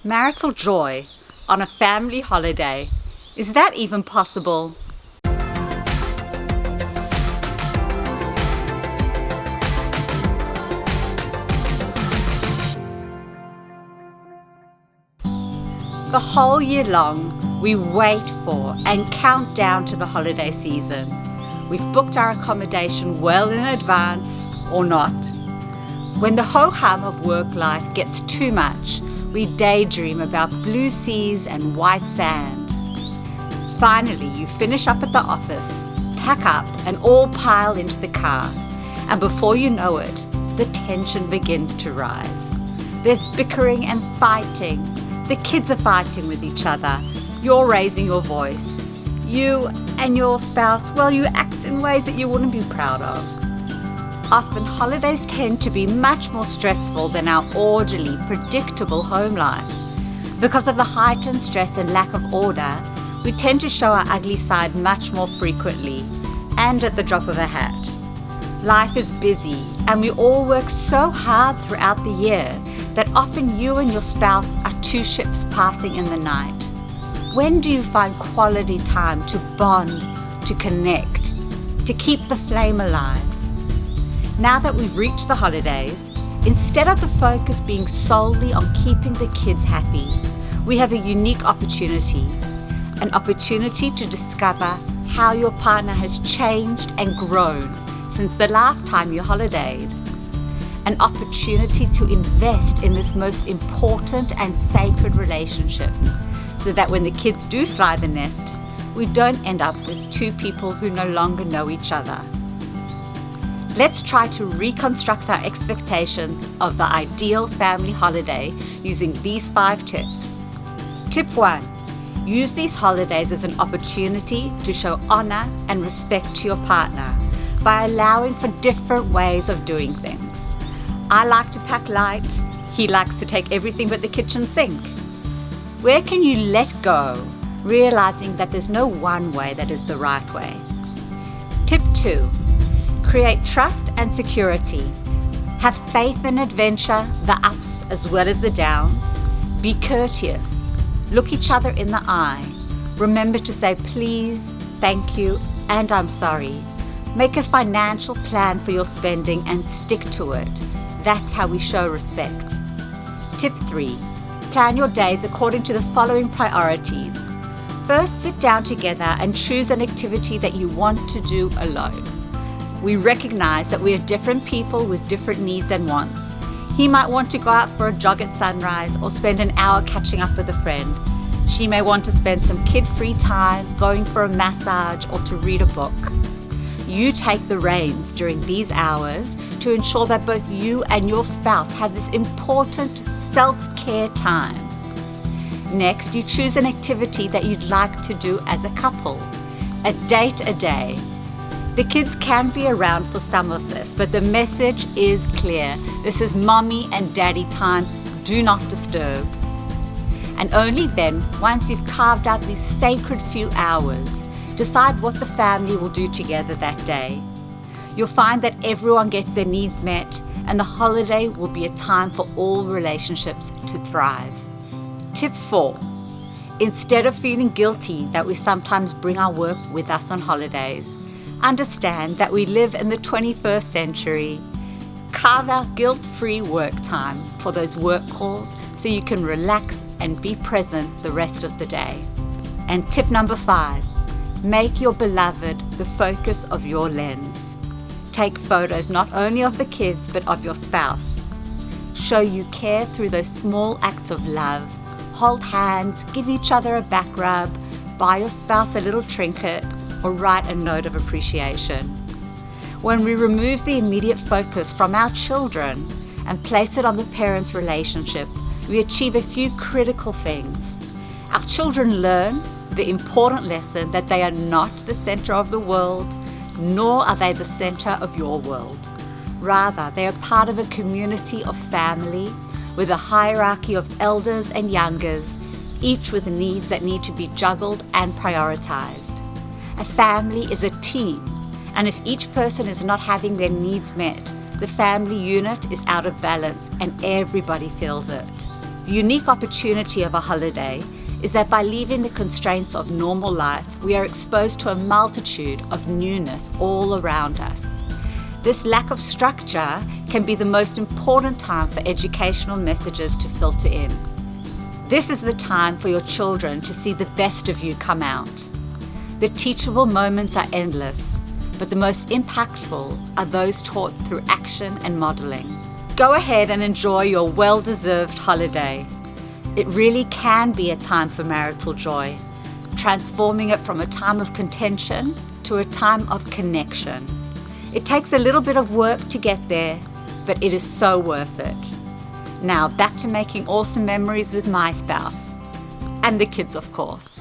Marital joy on a family holiday. Is that even possible? The whole year long, we wait for and count down to the holiday season. We've booked our accommodation well in advance, or not. When the ho-hum of work life gets too much, we daydream about blue seas and white sand. Finally, you finish up at the office, pack up and all pile into the car. And before you know it, the tension begins to rise. There's bickering and fighting. The kids are fighting with each other. You're raising your voice. You and your spouse, well, you act in ways that you wouldn't be proud of. Often holidays tend to be much more stressful than our orderly, predictable home life. Because of the heightened stress and lack of order, we tend to show our ugly side much more frequently and at the drop of a hat. Life is busy and we all work so hard throughout the year that often you and your spouse are two ships passing in the night. When do you find quality time to bond, to connect, to keep the flame alive? Now that we've reached the holidays, instead of the focus being solely on keeping the kids happy, we have a unique opportunity. An opportunity to discover how your partner has changed and grown since the last time you holidayed. An opportunity to invest in this most important and sacred relationship so that when the kids do fly the nest, we don't end up with two people who no longer know each other. Let's try to reconstruct our expectations of the ideal family holiday using these 5 tips. Tip 1. Use these holidays as an opportunity to show honor and respect to your partner by allowing for different ways of doing things. I like to pack light. He likes to take everything but the kitchen sink. Where can you let go, realizing that there's no one way that is the right way? Tip 2. Create trust and security. Have faith in adventure, the ups as well as the downs. Be courteous. Look each other in the eye. Remember to say please, thank you, and I'm sorry. Make a financial plan for your spending and stick to it. That's how we show respect. Tip 3. Plan your days according to the following priorities. First, sit down together and choose an activity that you want to do alone. We recognize that we are different people with different needs and wants. He might want to go out for a jog at sunrise or spend an hour catching up with a friend. She may want to spend some kid-free time going for a massage or to read a book. You take the reins during these hours to ensure that both you and your spouse have this important self-care time. Next, you choose an activity that you'd like to do as a couple. A date a day. The kids can be around for some of this, but the message is clear. This is mommy and daddy time. Do not disturb. And only then, once you've carved out these sacred few hours, decide what the family will do together that day. You'll find that everyone gets their needs met, and the holiday will be a time for all relationships to thrive. Tip 4. Instead of feeling guilty that we sometimes bring our work with us on holidays, understand that we live in the 21st century. Carve out guilt-free work time for those work calls so you can relax and be present the rest of the day. And tip number 5, make your beloved the focus of your lens. Take photos not only of the kids but of your spouse. Show you care through those small acts of love. Hold hands, give each other a back rub, buy your spouse a little trinket, or write a note of appreciation. When we remove the immediate focus from our children and place it on the parents' relationship, we achieve a few critical things. Our children learn the important lesson that they are not the center of the world, nor are they the center of your world. Rather, they are part of a community of family with a hierarchy of elders and youngers, each with needs that need to be juggled and prioritized. A family is a team, and if each person is not having their needs met, the family unit is out of balance and everybody feels it. The unique opportunity of a holiday is that by leaving the constraints of normal life, we are exposed to a multitude of newness all around us. This lack of structure can be the most important time for educational messages to filter in. This is the time for your children to see the best of you come out. The teachable moments are endless, but the most impactful are those taught through action and modeling. Go ahead and enjoy your well-deserved holiday. It really can be a time for marital joy, transforming it from a time of contention to a time of connection. It takes a little bit of work to get there, but it is so worth it. Now back to making awesome memories with my spouse and the kids, of course.